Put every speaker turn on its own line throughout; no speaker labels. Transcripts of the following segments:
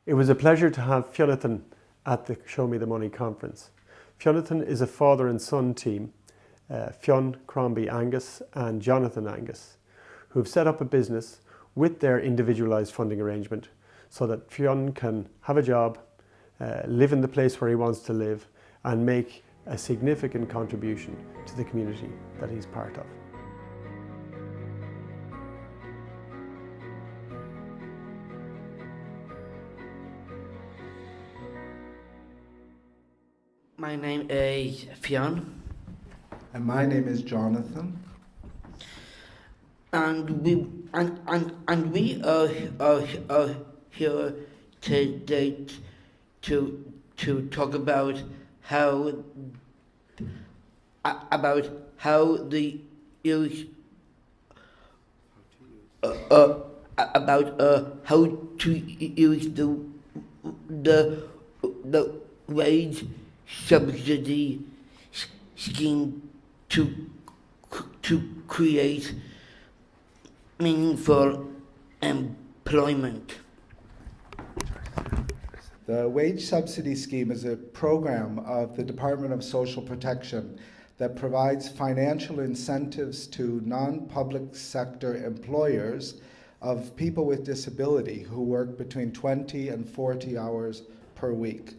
It was a pleasure to have Fionnathan at the Show Me the Money conference. Fionnathan is a father and son team, Fionn Crombie Angus and Jonathan Angus, who have set up a business with their individualised funding arrangement so that Fionn can have a job, live in the place where he wants to live and make a significant contribution to the community that he's part of.
My name is Fionn.
And my name is Jonathan.
And we are here today to talk about how the use how to use the wage subsidy scheme to create meaningful employment.
The Wage Subsidy Scheme is a program of the Department of Social Protection that provides financial incentives to non-public sector employers of people with disability who work between 20 and 40 hours per week.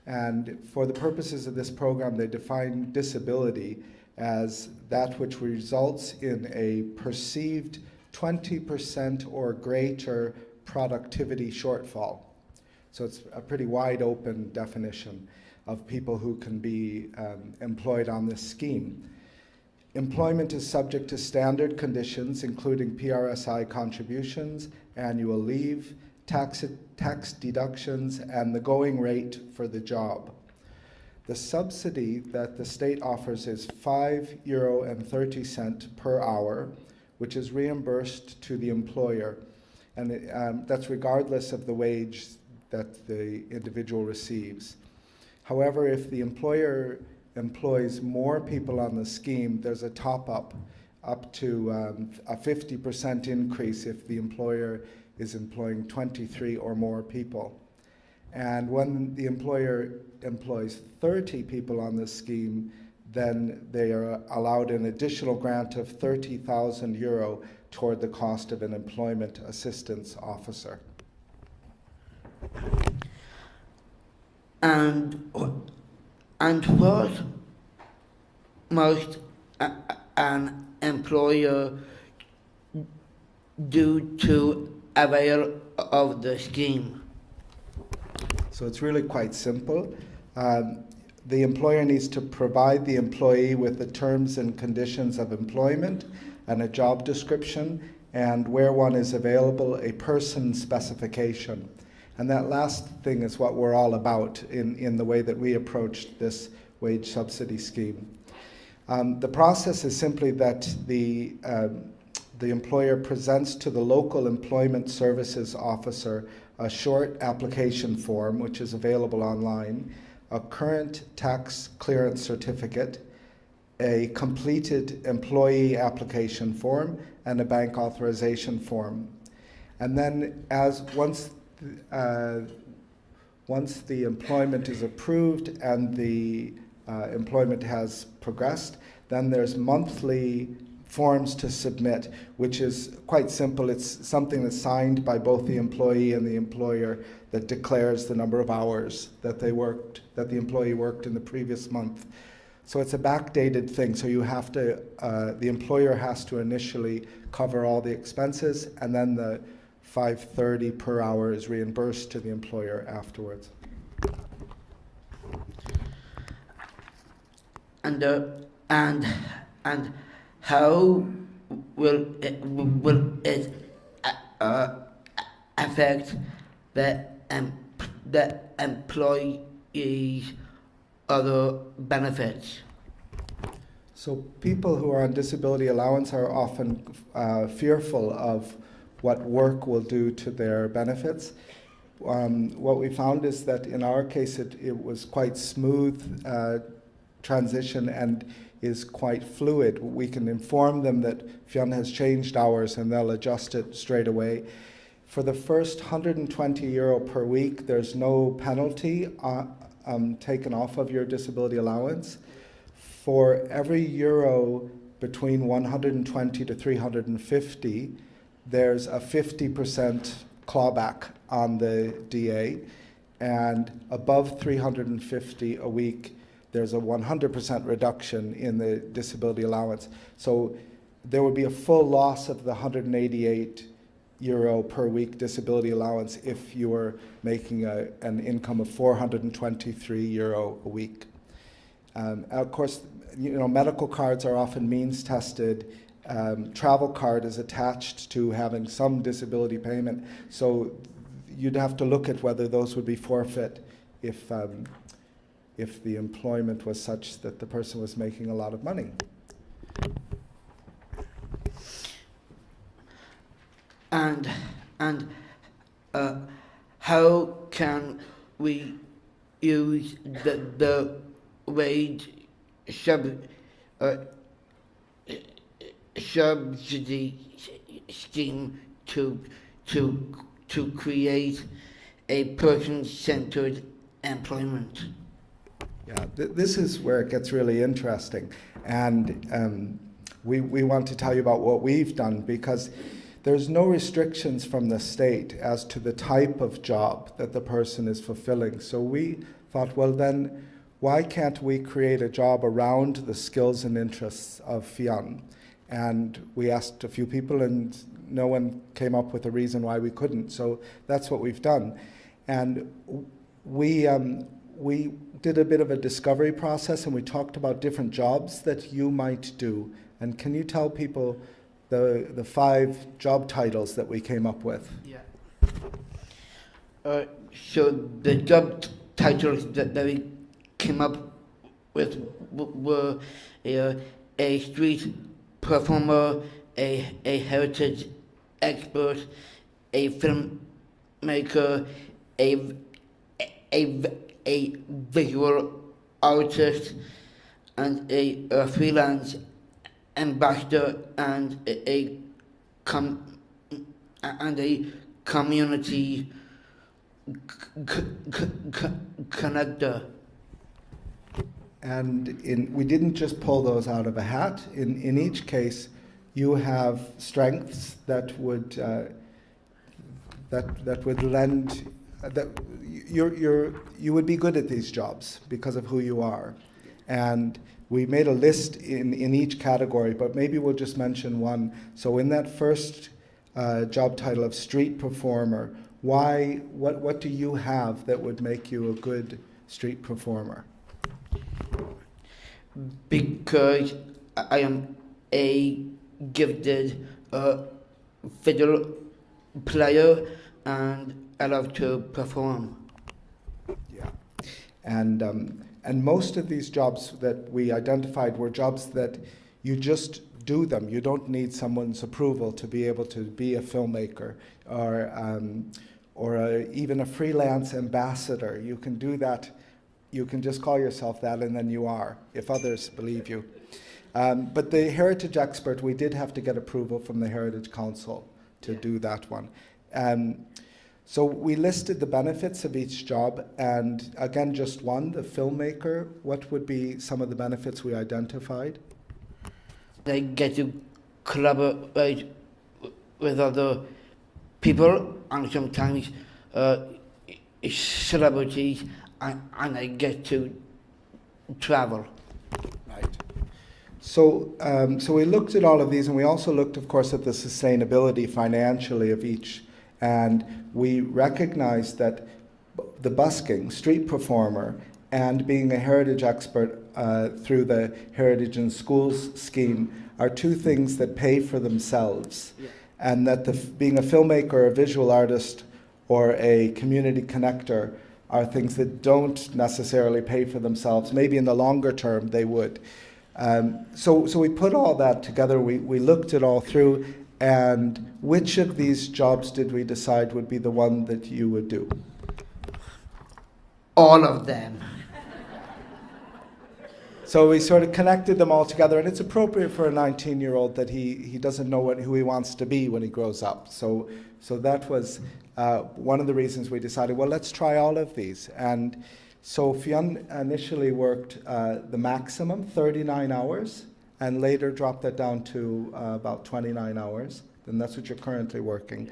And for the purposes of this program, they define disability as that which results in a perceived 20% or greater productivity shortfall. So it's a pretty wide open definition of people who can be employed on this scheme. Employment is subject to standard conditions, including PRSI contributions, annual leave, tax deductions, and the going rate for the job. The subsidy that the state offers is €5.30 per hour, which is reimbursed to the employer, and that's regardless of the wage that the individual receives. However, if the employer employs more people on the scheme, there's a top-up up to a 50% increase if the employer is employing 23 or more people. And when the employer employs 30 people on this scheme, then they are allowed an additional grant of €30,000 toward the cost of an employment assistance officer.
And what must an employer do to avail of the scheme?
So it's really quite simple. The employer needs to provide the employee with the terms and conditions of employment and a job description, and where one is available, a person specification. And that last thing is what we're all about in the way that we approached this wage subsidy scheme. The process is simply that the employer presents to the local employment services officer a short application form, which is available online, a current tax clearance certificate, a completed employee application form, and a bank authorization form. And then once the employment is approved and the employment has progressed, then there's monthly forms to submit, which is quite simple. It's something that's signed by both the employee and the employer that declares the number of hours that the employee worked in the previous month. So it's a backdated thing. So you have to, the employer has to initially cover all the expenses, and then the $5.30 per hour is reimbursed to the employer afterwards.
And how will it affect the employees' other benefits?
So people who are on disability allowance are often fearful of what work will do to their benefits. What we found is that in our case it was quite smooth transition and is quite fluid. We can inform them that Fionn has changed hours and they'll adjust it straight away. For the first €120 per week, there's no penalty taken off of your disability allowance. For every euro between 120 to 350, there's a 50% clawback on the DA, and above 350 a week, there's a 100% reduction in the disability allowance. So there would be a full loss of the €188 per week disability allowance if you were making an income of €423 a week. Of course, medical cards are often means tested. Travel card is attached to having some disability payment, so you'd have to look at whether those would be forfeit if the employment was such that the person was making a lot of money.
And how can we use the wage subsidy scheme to create a person-centered employment?
Yeah, this is where it gets really interesting, and we want to tell you about what we've done, because there's no restrictions from the state as to the type of job that the person is fulfilling. So we thought, well then, why can't we create a job around the skills and interests of Fionn? And we asked a few people, and no one came up with a reason why we couldn't. So that's what we've done. And we did a bit of a discovery process, and we talked about different jobs that you might do. And can you tell people the 5 job titles that we came up with?
Yeah. So the job titles that we came up with were a street performer, a heritage expert, a filmmaker, a visual artist, and a freelance ambassador, and a community connector.
And we didn't just pull those out of a hat. In each case, you have strengths that would lend that you would be good at these jobs because of who you are. And we made a list in each category, but maybe we'll just mention one. So in that first job title of street performer, what do you have that would make you a good street performer?
Because I am a gifted fiddle player, and I love to perform.
Yeah, and most of these jobs that we identified were jobs that you just do them. You don't need someone's approval to be able to be a filmmaker or even a freelance ambassador. You can do that. You can just call yourself that, and then you are, if others believe you. But the heritage expert, we did have to get approval from the Heritage Council to do that one. So we listed the benefits of each job, and again, just one, the filmmaker. What would be some of the benefits we identified?
They get to collaborate with other people, and sometimes celebrities, and I get to travel.
Right. So we looked at all of these, and we also looked, of course, at the sustainability financially of each. And we recognized that the busking, street performer, and being a heritage expert through the Heritage in Schools scheme are two things that pay for themselves. Yeah. And that being a filmmaker, a visual artist, or a community connector are things that don't necessarily pay for themselves. Maybe in the longer term they would. So we put all that together, we looked it all through, and which of these jobs did we decide would be the one that you would do?
All of them.
So we sort of connected them all together, and it's appropriate for a 19-year-old that he doesn't know who he wants to be when he grows up. So that was one of the reasons we decided, well, let's try all of these. And so Fionn initially worked the maximum, 39 hours, and later dropped that down to about 29 hours. And that's what you're currently working.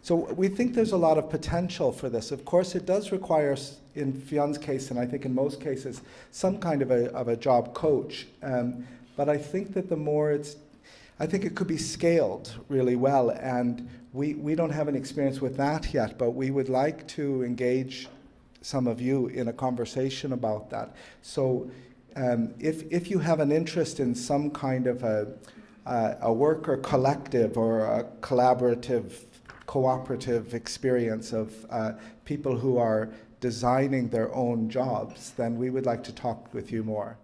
So we think there's a lot of potential for this. Of course, it does require, in Fionn's case, and I think in most cases, some kind of a job coach. But I think that I think it could be scaled really well. And we don't have any experience with that yet, but we would like to engage some of you in a conversation about that. So if you have an interest in some kind of a worker collective or a collaborative, cooperative experience of people who are designing their own jobs, then we would like to talk with you more.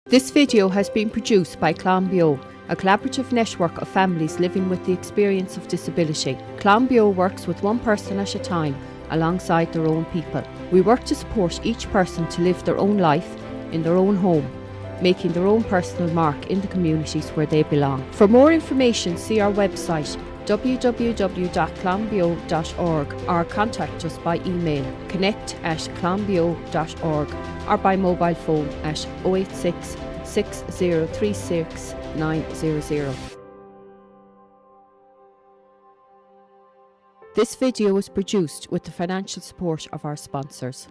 This video has been produced by Clonbeo, a collaborative network of families living with the experience of disability. Clonbeo works with one person at a time, alongside their own people. We work to support each person to live their own life in their own home, making their own personal mark in the communities where they belong. For more information, see our website www.clonbeo.org or contact us by email connect@clonbeo.org or by mobile phone at 086 6036 900. This video was produced with the financial support of our sponsors.